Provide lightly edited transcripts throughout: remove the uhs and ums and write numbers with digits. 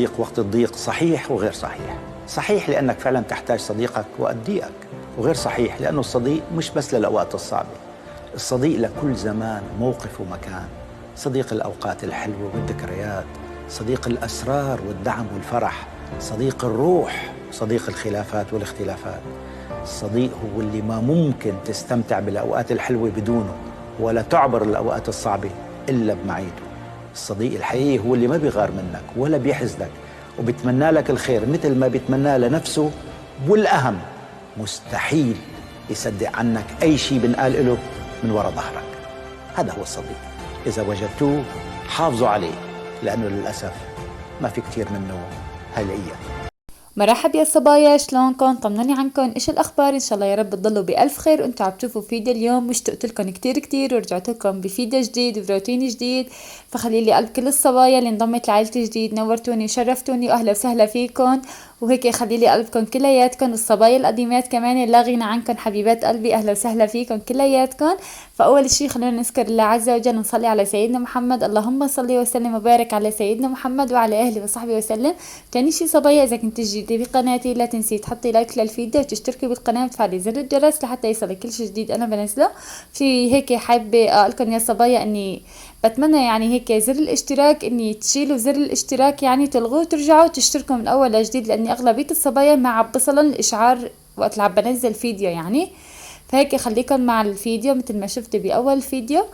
صديق وقت الضيق صحيح وغير صحيح. صحيح لأنك فعلا تحتاج صديقك وأديئك، وغير صحيح لأنه الصديق مش بس للأوقات الصعبة، الصديق لكل زمان موقف ومكان. صديق الأوقات الحلوة والذكريات، صديق الأسرار والدعم والفرح، صديق الروح، صديق الخلافات والاختلافات. الصديق هو اللي ما ممكن تستمتع بالأوقات الحلوة بدونه، ولا تعبر الأوقات الصعبة إلا بمعيته. الصديق الحقيقي هو اللي ما بيغار منك ولا بيحزنك، وبتمنى لك الخير مثل ما بتمنى لنفسه، والأهم مستحيل يصدق عنك أي شيء بنقال له من وراء ظهرك. هذا هو الصديق. إذا وجدتوه حافظوا عليه، لأنه للأسف ما في كتير منه هالأيام. مرحبا يا صبايا، شلونكم؟ طمنوني عنكم، ايش الاخبار؟ ان شاء الله يا رب تضلوا بالف خير وانتم عم تشوفوا فيديو اليوم. مشتقت لكم كتير ورجعت لكم بفيديو جديد وروتين جديد، فخلي لي قلب كل الصبايا اللي انضمت لعائلتي جديد. نورتوني وشرفتوني واهلا وسهلا فيكم، وهيك خلي لي قلبكم كلياتكم، والصبايا القديمات كمان لا غنى عنكم حبيبات قلبي، اهلا وسهلا فيكم كلياتكم. فاول شيء خلونا نذكر الله عز وجل ونصلي على سيدنا محمد، اللهم صل وسلم وبارك على سيدنا محمد وعلى اهله وصحبه وسلم. تاني شيء صبايا، اذا كنت جديده بقناتي لا تنسي تحطي لايك للفيديو وتشتركي بالقناه وتفعلي زر الجرس لحتى يصلك كل شيء جديد انا بنزله. في هيك حابه اقول لكم يا صبايا اني بتمنى يعني هيك زر الاشتراك اني تشيلوا زر الاشتراك، يعني تلغوه وترجعوا تشتركوا من اول لجديد، لاني اغلبيه الصبايا ما عم بصلن الاشعار وقت اللي عم بنزل فيديو يعني. فهيك خليكم مع الفيديو مثل ما شفتوا باول فيديو.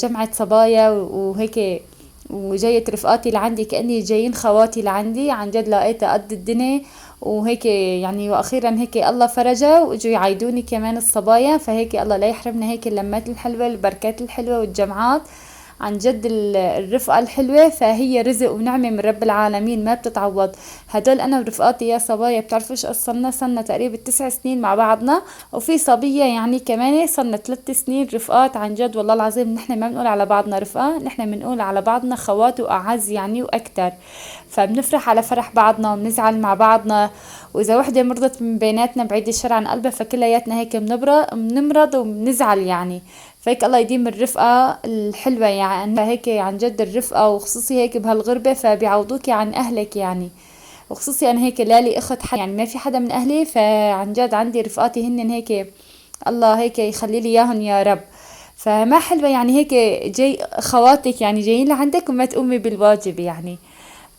جمعة صبايا وهيك، وجاية رفقاتي لعندي كأني جايين خواتي لعندي، عن جد لقيتها قد الدنيا وهيك يعني. واخيرا هيك الله فرجها واجوا يعيدوني كمان الصبايا، فهيك الله لا يحرمنا هيك اللمات الحلوة البركات الحلوة والجمعات. عن جد الرفقة الحلوة فهي رزق ونعمة من رب العالمين ما بتتعوض. هدول انا ورفقاتي يا صبايا بتعرفوش صلنا تقريبا 9 سنين مع بعضنا، وفي صبية يعني كمان صلنا 3 سنين رفقات. عن جد والله العظيم نحن ما بنقول على بعضنا رفقة، نحن بنقول على بعضنا خوات واعز يعني واكتر. فبنفرح على فرح بعضنا وبنزعل مع بعضنا، واذا وحدة مرضت من بيناتنا بعيد الشر عن قلبها فكلياتنا هيك بنمرض وبنزعل يعني. فهيك الله يديم الرفقة الحلوة يعني، هيك عن جد الرفقة، وخصوصي هيك بهالغربة فبيعوضوكي عن أهلك يعني. وخصوصي أنا هيك لالي أخت حد يعني ما في حدا من أهلي، فعن جد عندي رفقاتي هن هيك الله هيك يخلي لي إياهم يا رب. فما حلوة يعني هيك جاي خواتك يعني جايين لعندك وما تقومي بالواجب يعني.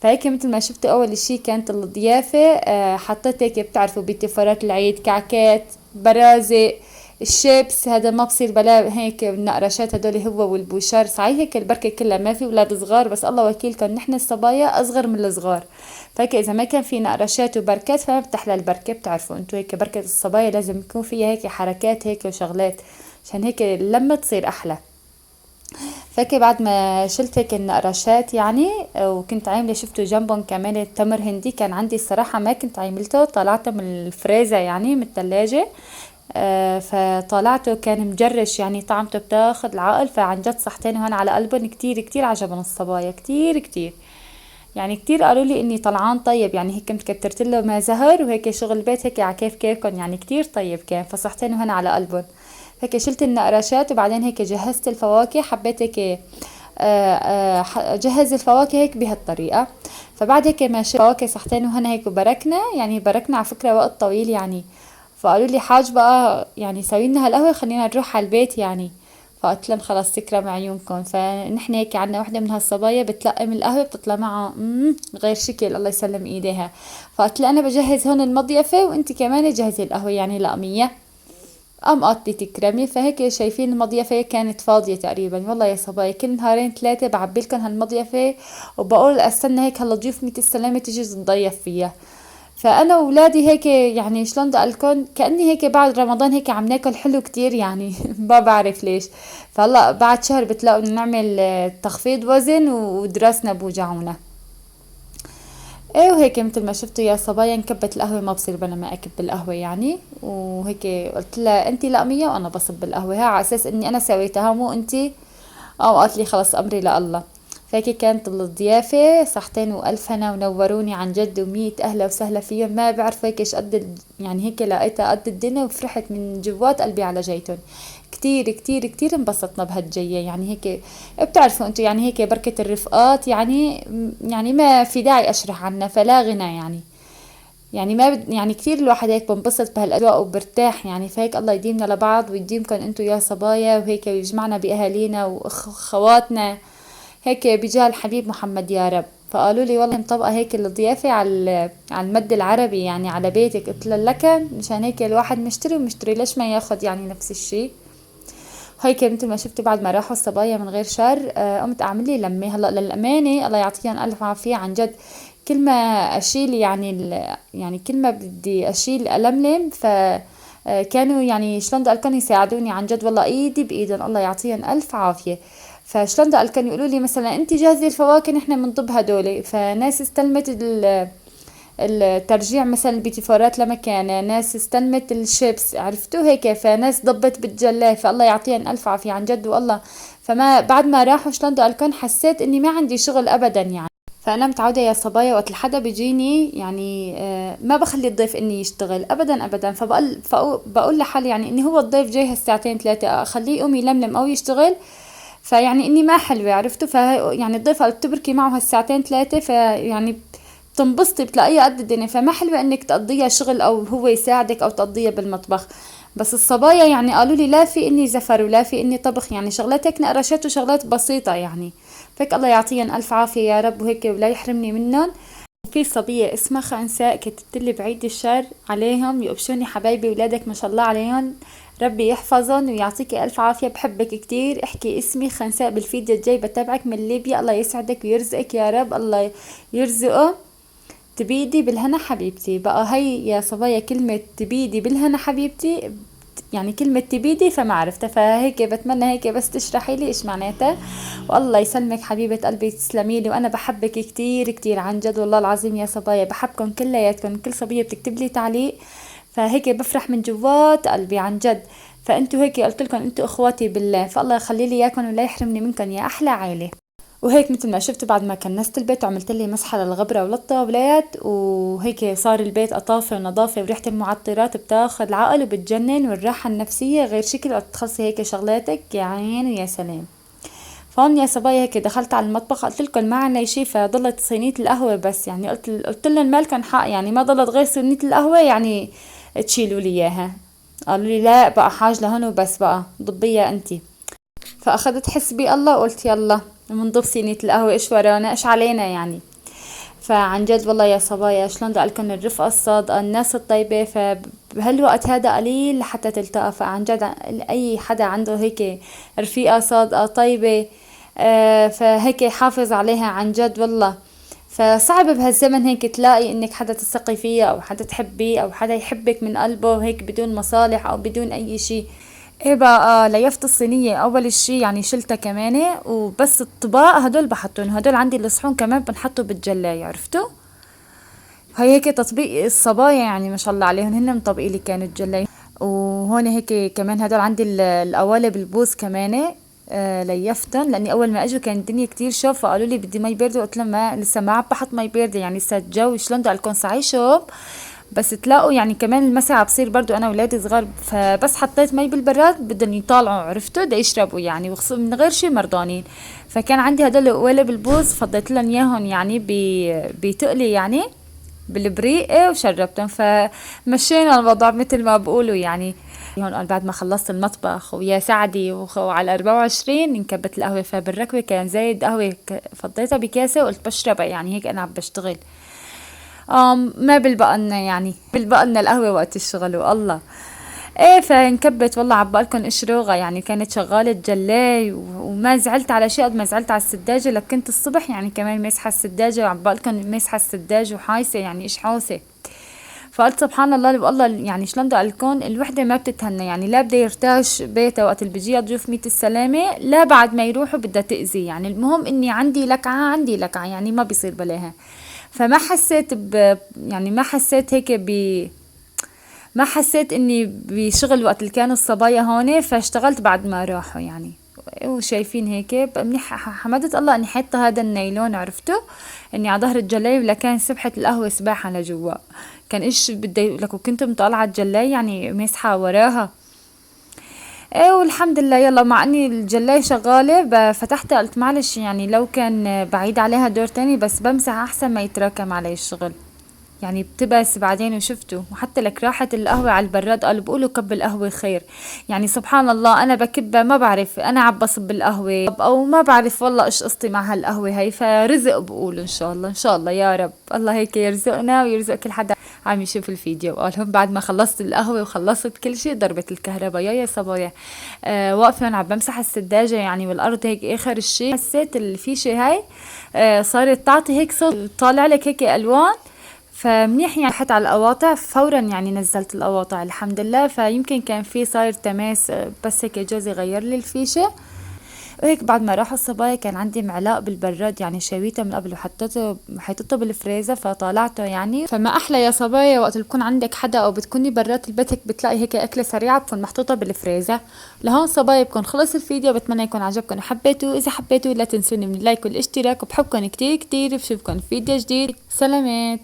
فهيك مثل ما شفتوا أول شي كانت الضيافة، حطيت هيك بتعرفوا بتفارات العيد كعكات برازق الشيبس، هذا ما بصير بلا هيك النقرشات هدول هو والبوشار. صحيح هيك البركة كلها ما في ولاد صغار، بس الله وكيلكم نحن الصبايا أصغر من الصغار، فهيك إذا ما كان في نقرشات وبركات فما بتحلى البركة. بتعرفوا انتو هيك بركة الصبايا لازم يكون فيها هيك حركات هيك وشغلات، عشان هيك لما تصير أحلى. فهيك بعد ما شلت هيك النقرشات يعني، وكنت عاملة شفتوا جنبهم كمان التمر هندي، كان عندي الصراحة ما كنت عاملته، طلعته من الفريزة يعني من الثلاجة. فطلعته كان مجرش يعني طعمته بتاخد العقل. فعن جد صحتين هون على قلبهم، كتير عجبهم الصبايا كتير يعني. كتير قالوا لي اني طلعان طيب يعني، هيك كنت كترت له ما زهر وهيك شغل البيت هيك على كيف كيفكم يعني، كتير طيب كان. فصحتين هون على قلبهم. هيك شلت النقرشات وبعدين هيك جهزت الفواكه، حبيت هيك جهز الفواكه هيك بهالطريقة. فبعد هيك ما شلت الفواكه صحتين وهنا هيك وبركنا يعني، بركنا على فكرة وقت طويل يعني. فقالوا لي حاج بقى يعني سوي لنا هالقهوة خلينا نروح على البيت يعني. فقلت لهم خلاص تكرم عيونكم. فنحن هيك عنا وحدة من هالصبايا بتلقم القهوة بتطلع معها غير شكل، الله يسلم ايديها. فقلت لها انا بجهز هون المضيفة وانت كمان جهزي القهوة يعني لقمية. قام قالت لي تكرمي. فهيك شايفين المضيفة كانت فاضية تقريبا، والله يا صبايا كل نهارين 3 بعبيلكن هالمضيفة، وبقول استنى هيك هلا ضيوف ميت السلامة تيجي تضيف فيها. فانا واولادي هيك يعني شلون بدي اقولكن كاني هيك بعد رمضان هيك عم ناكل حلو كتير يعني ما بعرف ليش. فهلا بعد شهر بتلاقوا نعمل تخفيض وزن ودراسنا بوجعونا. ايه وهيك مثل ما شفتوا يا صبايا انكبت القهوة، ما بصير بلا ما اكب بالقهوة يعني. وهيك قلت لها انتي لقمية وانا بصب بالقهوة، ها على اساس اني انا سويتها مو انتي. قالت لي خلص امري لله. فهيك كانت الضيافة صحتين وألف هنا ونوروني عن جد، ومية أهلا وسهلا فيهم. ما بعرف هيك ايش قد يعني هيك لقيتها قد الدنيا، وفرحت من جوات قلبي على جيتهم. كتير كتير كتير انبسطنا بهالجية يعني هيك. بتعرفوا انتو يعني هيك بركة الرفقات يعني، يعني ما في داعي اشرح عنها فلا غنى يعني. يعني ما يعني كثير الواحد هيك بنبسط بهالاجواء وبرتاح يعني. فهيك الله يديمنا لبعض ويديمكم انتو يا صبايا، وهيك ويجمعنا باهالينا واخواتنا هيك بجاه الحبيب محمد يا رب. فقالوا لي والله مطبقة هيك الضيافة على المد العربي يعني على بيتك. قلت له لك مشان هيك الواحد مشتري ومشتري، ليش ما ياخد يعني نفس الشي. هيك مثل ما شفتوا بعد ما راحوا الصبايا من غير شر، قمت اعمل لي لمه. هلا للامانه الله يعطيهم الف عافيه عن جد، كل ما اشيل يعني يعني كل ما بدي اشيل الملم ف كانوا يعني شلون بدي اقول يساعدوني عن جد، والله ايدي بايدهم الله يعطيهم الف عافيه. فشلون بدي اقول يقولوا لي مثلا انت جهزي الفواكه نحن بنطب هدول، فناس استلمت الترجيع مثلا البيتيفورات لمكانه، ناس استلمت الشيبس عرفتوا هيك، فناس ضبت بالجلاه. فالله يعطيهم الف عافيه عن جد والله. فما بعد ما راحوا شلون بدي اقول حسيت اني ما عندي شغل ابدا يعني. فانا متعوده يا صبايا وقت الحدا بيجيني يعني ما بخلي الضيف اني يشتغل ابدا ابدا. فبقول لحالي يعني اني هو الضيف جاي هالساعتين ثلاثه اخليه يقوم يلملم او يشتغل، فيعني اني ما حلوه عرفتوا. يعني الضيف بتبركي معه هالساعتين ثلاثه فيعني بتنبسطي بتلاقيها قد الدنيا. فما حلوة انك تقضيها شغل او هو يساعدك او تقضيها بالمطبخ. بس الصبايا يعني قالوا لي لا في اني زفر ولا في اني طبخ، يعني شغلات هيك نقرشات وشغلات بسيطة يعني. فيك الله يعطيهم الف عافية يا رب وهيك ولا يحرمني منهم. وفي صبية اسمها خنساء كتبت لي بعيد الشر عليهم، يقبشوني حبايبي ولادك ما شاء الله عليهم، ربي يحفظهم ويعطيكي الف عافية، بحبك كتير. احكي اسمي خنساء بالفيديو الجاي، بتابعك من ليبيا. الله يسعدك ويرزقك يا رب، الله يرزقه. تبيدي بالهنا حبيبتي. بقى هي يا صبايا كلمة تبيدي بالهنا حبيبتي يعني كلمة تبيدي فما عرفتها، فهيك بتمنى هيك بس تشرحي لي ايش معناتها. والله يسلمك حبيبة قلبي تسلمي لي، وانا بحبك كتير كتير عن جد والله العظيم يا صبايا، بحبكم كلياتكم. كل صبية بتكتب لي تعليق فهيك بفرح من جوات قلبي عن جد. فانتوا هيك قلت لكم انتوا اخواتي بالله، فالله يخلي لي اياكم ولا يحرمني منكم يا احلى عيلة. وهيك مثل ما شفتوا بعد ما كنست البيت وعملت لي مسحه للغبره وللطاولات وهيك صار البيت قطافه ونظافه، وريحه المعطرات بتاخذ العقل وبتجنن، والراحه النفسيه غير شكل وقت تخلصي هيك شغلاتك يا عين ويا سلام. فهون يا صبايا هيك دخلت على المطبخ قلت لكم ما عنا شيء، فضلت صينيه القهوه بس يعني قلت لهم مالكم حق يعني ما ضلت غير صينيه القهوه يعني تشيلوا لي اياها. قالوا لي لا بقى حاج لهون وبس بقى ضبيها انتي. فاخذت حسبي الله وقلت يلا منضب صينية القهوة ايش ورانا ايش علينا يعني. فعن جد والله يا صبايا شلون بدي اقولكن الرفقة الصادقة الناس الطيبة، فبهالوقت هذا قليل لحتى تلتقى. فعن جد اي حدا عنده هيك رفيقة صادقة طيبة فهيك حافظ عليها عن جد والله. فصعب بهالزمن هيك تلاقي انك حدا تثقي فيه او حدا تحبيه او حدا يحبك من قلبه هيك بدون مصالح او بدون اي شيء. ايه بقى ليفت الصينية اول شي يعني شلتها كمان، وبس الطباق هدول بحطهم، هدول عندي الصحون كمان بنحطه بالجلاية عرفتوا. هي هيك تطبيق الصبايا يعني ما شاء الله عليهم هن مطبقين لي كانوا الجلاية. وهون هيك كمان هدول عندي القوالب البوز كمان ليفتن، لاني اول ما اجوا كان الدنيا كتير شوب فقالوا لي بدي مي باردة، قلت لهم ما لسه ما عم بحط مي باردة يعني لسه الجو شلون بدي اقولكم صعي شوب. بس تلاقوا يعني كمان المسعى بصير برضو انا ولادي صغار، فبس حطيت مي بالبراد بدهم يطالعوا عرفتوا دا يشربوا يعني من غير شي مرضانين. فكان عندي هدول قوالب البوز فضيت لهم اياهم يعني بتقلي يعني بالبريق وشربتهم. فمشينا الوضع مثل ما بقولوا يعني. هون قال بعد ما خلصت المطبخ ويا سعدي وعلى 24 انكبت القهوة، فبالركبة كان زايد قهوة فضيتها بكاسة وقلت بشربها يعني هيك انا عم بشتغل. ما بلبقى لنا يعني بلبقى لنا القهوة وقت الشغل والله. ايه فانكبت والله عبالكم اشروغة يعني كانت شغالة جلاي وما زعلت على شيء قد ما زعلت على السداجة، لك كنت الصبح يعني كمان مسحة السداجة وعبالكم مسحة السداجة وحايسة يعني ايش حوسة. فقلت سبحان الله والله يعني شلون بدي اقولكم الوحدة ما بتتهنى يعني، لا بده يرتاش بيتها وقت اللي بيجيها ضيوف ميت السلامة، لا بعد ما يروحوا بدها تأذي يعني. المهم اني عندي لكعة عندي لكعة يعني ما بيصير بلاها. فما حسيت يعني ما حسيت هيك ما حسيت اني بشغل وقت اللي كانوا الصبايا هون، فاشتغلت بعد ما راحوا يعني. وشايفين هيك منيح. حمدت الله اني حاطه هذا النايلون، عرفتوا اني على ظهر الجلاي، ولا كان سبحة القهوة سباحة لجوا. كان ايش بدي لك، وكنت مطالعة الجلاي يعني مسحة وراها. ايه والحمد لله. يلا مع اني الجلاية شغالة فتحتها، قلت معلش يعني لو كان بعيد عليها دور تاني، بس بمسح احسن ما يتراكم علي الشغل، يعني بتبس بعدين. وشفتوا وحتى لك راحت القهوة على البراد، قالوا بقولوا كب القهوة خير. يعني سبحان الله انا بكبها ما بعرف انا عبصب بالقهوة او ما بعرف والله ايش قصتي مع هالقهوة هي، فرزق بقول ان شاء الله ان شاء الله يا رب الله هيك يرزقنا ويرزق كل حدا عم يشوف الفيديو. قالهم بعد ما خلصت القهوة وخلصت كل شيء ضربت الكهرباء. يا صبايا واقفة هون عم بمسح السداجة يعني، والارض هيك اخر الشيء حسيت الفيشة هاي صارت تعطي هيك صوت، طالع لك هيك الوان. فمنيح يعني رحت على القواطع فورا، يعني نزلت القواطع الحمد لله. فيمكن كان في صاير تماس، بس هيك جوزي غير لي الفيشة. وهيك بعد ما راحوا الصبايا كان عندي معلاق بالبراد، يعني شويته من قبل وحطيته بالفريزر فطالعته يعني. فما احلى يا صبايا وقت بكون عندك حدا او بتكوني برات البيت هيك بتلاقي هيك اكله سريعه بتكون محطوطه بالفريزر. لهون صبايا بكون خلص الفيديو، بتمنى يكون عجبكم وحبيتوا. اذا حبيتوا لا تنسوني من اللايك والاشتراك، وبحبكم كتير كتير. بشوفكم فيديو جديد. سلامات.